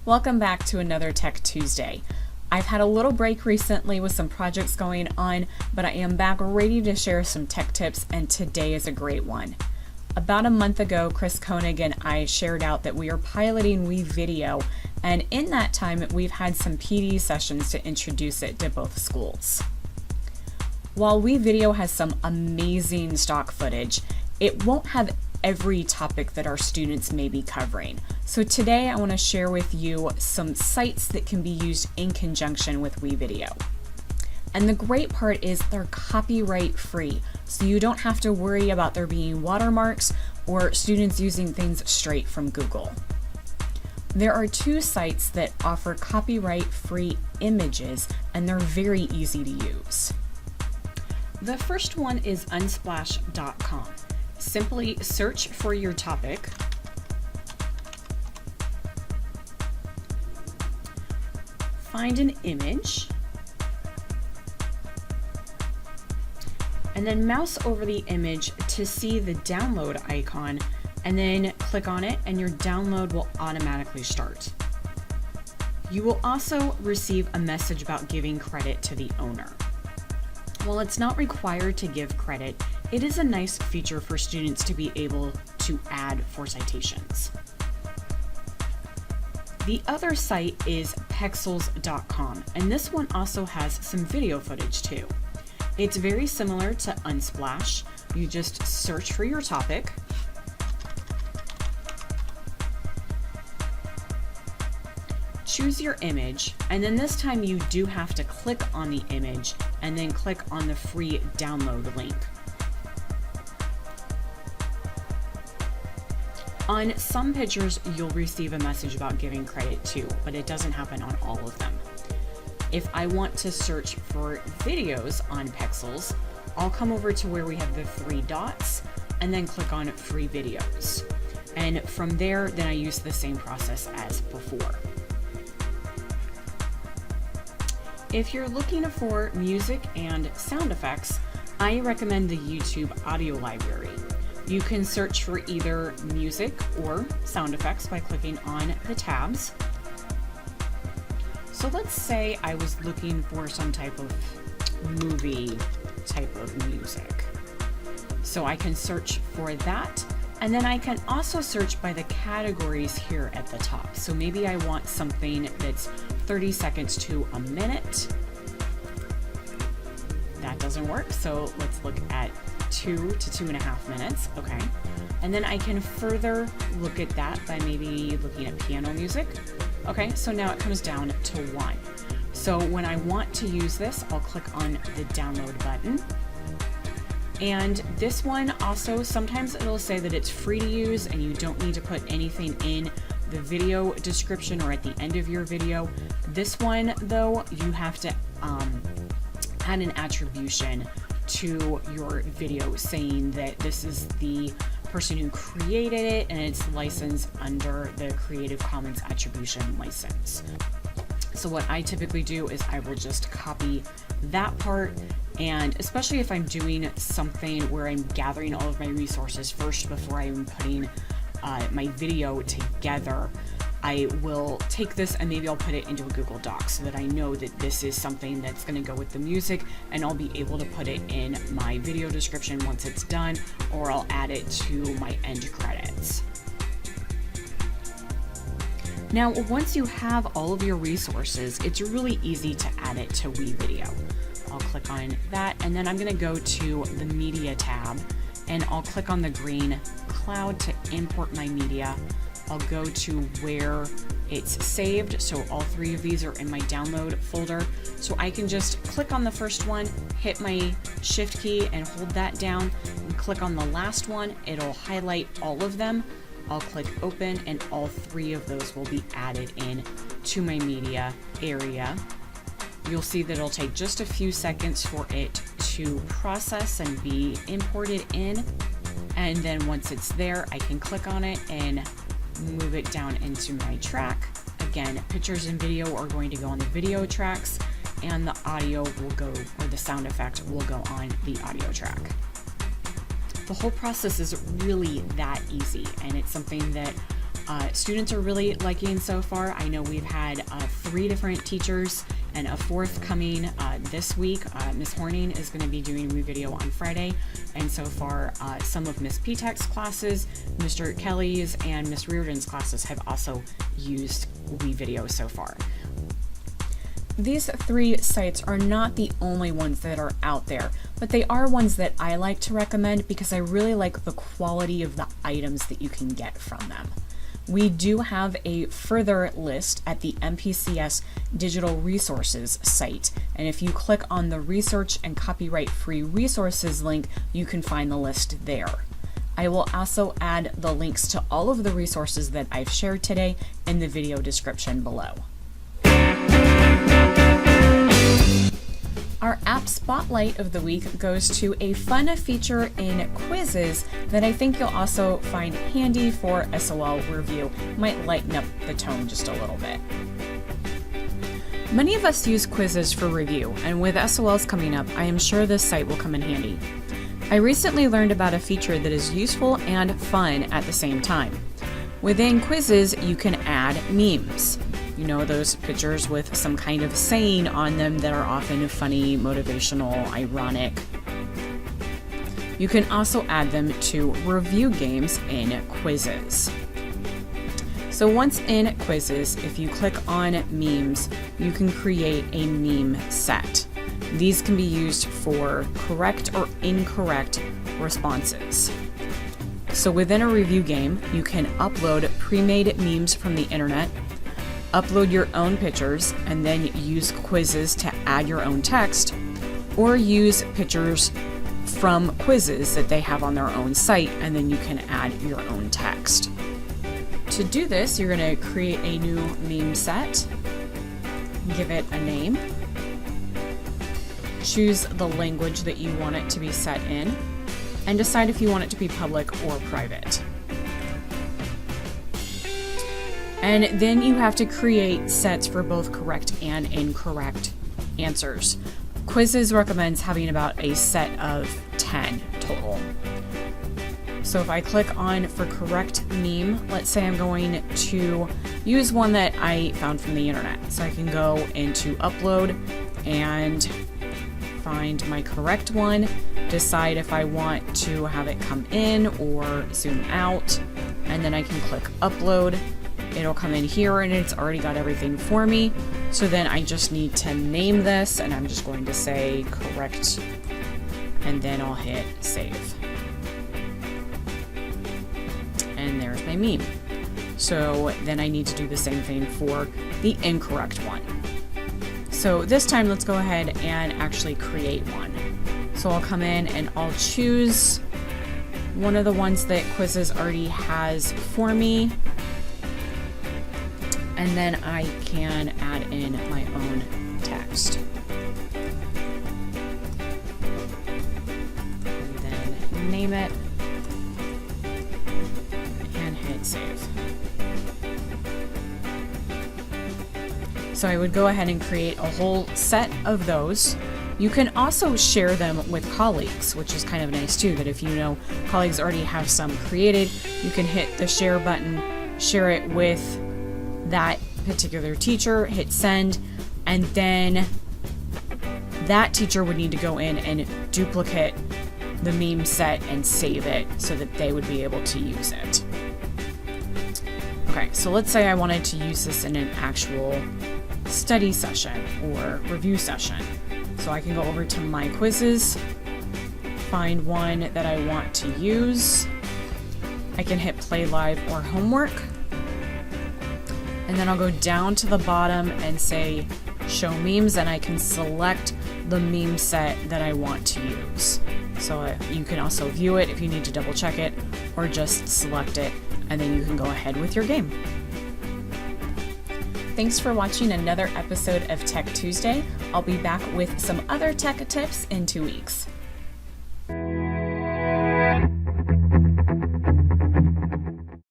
Welcome back to another Tech Tuesday. I've had a little break recently with some projects going on, but I am back ready to share some tech tips, and today is a great one. About a month ago, Chris Koenig and I shared out that we are piloting WeVideo, and in that time, we've had some PD sessions to introduce it to both schools. While WeVideo has some amazing stock footage, it won't have every topic that our students may be covering. So today I want to share with you some sites that can be used in conjunction with WeVideo. And the great part is they're copyright free, so you don't have to worry about there being watermarks or students using things straight from Google. There are two sites that offer copyright free images, and they're very easy to use. The first one is unsplash.com. Simply search for your topic, find an image, and then mouse over the image to see the download icon, and then click on it and your download will automatically start. You will also receive a message about giving credit to the owner. While it's not required to give credit, it is a nice feature for students to be able to add for citations. The other site is pexels.com, and this one also has some video footage too. It's very similar to Unsplash. You just search for your topic, choose your image, and then this time you do have to click on the image and then click on the free download link. On some pictures, you'll receive a message about giving credit too, but it doesn't happen on all of them. If I want to search for videos on Pexels, I'll come over to where we have the three dots and then click on free videos. And from there, then I use the same process as before. If you're looking for music and sound effects, I recommend the YouTube audio library. You can search for either music or sound effects by clicking on the tabs. So let's say I was looking for some type of movie type of music. So I can search for that, and then I can also search by the categories here at the top. So maybe I want something that's 30 seconds to a minute. That doesn't work, so let's look at 2 to 2.5 minutes. Okay. And then I can further look at that by maybe looking at piano music. Okay, so now it comes down to 1. So when I want to use this, I'll click on the download button. And this one also, sometimes it'll say that it's free to use and you don't need to put anything in the video description or at the end of your video. This one though, you have to add an attribution to your video saying that this is the person who created it and it's licensed under the Creative Commons Attribution license. So what I typically do is I will just copy that part, and especially if I'm doing something where I'm gathering all of my resources first before I'm putting my video together, I will take this and maybe I'll put it into a Google Doc so that I know that this is something that's going to go with the music, and I'll be able to put it in my video description once it's done, or I'll add it to my end credits. Now, once you have all of your resources, it's really easy to add it to WeVideo. I'll click on that, and then I'm going to go to the Media tab, and I'll click on the green cloud to import my media. I'll go to where it's saved, so all three of these are in my download folder. So I can just click on the first one, hit my shift key and hold that down, and click on the last one. It'll highlight all of them. I'll click open, and all three of those will be added in to my media area. You'll see that it'll take just a few seconds for it to process and be imported in. And then once it's there, I can click on it and move it down into my track. Again, pictures and video are going to go on the video tracks, and the audio will go, or the sound effect will go on the audio track. The whole process is really that easy, and it's something that students are really liking so far. I know we've had 3 different teachers and a 4th coming this week. Ms. Horning is going to be doing WeVideo on Friday, and so far some of Ms. Petek's classes, Mr. Kelly's, and Ms. Reardon's classes have also used WeVideo so far. These 3 sites are not the only ones that are out there, but they are ones that I like to recommend because I really like the quality of the items that you can get from them. We do have a further list at the MPCS Digital Resources site, and if you click on the Research and Copyright Free Resources link, you can find the list there. I will also add the links to all of the resources that I've shared today in the video description below. Our app spotlight of the week goes to a fun feature in quizzes that I think you'll also find handy for SOL review. Might lighten up the tone just a little bit. Many of us use quizzes for review, and with SOLs coming up, I am sure this site will come in handy. I recently learned about a feature that is useful and fun at the same time. Within quizzes, you can add memes. You know, those pictures with some kind of saying on them that are often funny, motivational, ironic. You can also add them to review games in quizzes. So once in quizzes, if you click on memes, you can create a meme set. These can be used for correct or incorrect responses. So within a review game, you can upload pre-made memes from the internet, upload your own pictures, and then use quizzes to add your own text, or use pictures from quizzes that they have on their own site, and then you can add your own text. To do this, you're going to create a new meme set, give it a name, choose the language that you want it to be set in, and decide if you want it to be public or private. And then you have to create sets for both correct and incorrect answers. Quizzes recommends having about a set of 10 total. So if I click on for correct meme, let's say I'm going to use one that I found from the internet. So I can go into upload and find my correct one, decide if I want to have it come in or zoom out, and then I can click upload. It'll come in here and it's already got everything for me. So then I just need to name this, and I'm just going to say correct, and then I'll hit save. And there's my meme. So then I need to do the same thing for the incorrect one. So this time let's go ahead and actually create one. So I'll come in and I'll choose one of the ones that Quizzes already has for me. And then I can add in my own text. And then name it and hit save. So I would go ahead and create a whole set of those. You can also share them with colleagues, which is kind of nice too, that if you know colleagues already have some created, you can hit the share button, share it with that particular teacher, hit send, and then that teacher would need to go in and duplicate the meme set and save it so that they would be able to use it. Okay, so let's say I wanted to use this in an actual study session or review session. So I can go over to my quizzes, find one that I want to use. I can hit play live or homework. And then I'll go down to the bottom and say show memes, and I can select the meme set that I want to use. So you can also view it if you need to double check it, or just select it, and then you can go ahead with your game. Thanks for watching another episode of Tech Tuesday. I'll be back with some other tech tips in 2 weeks.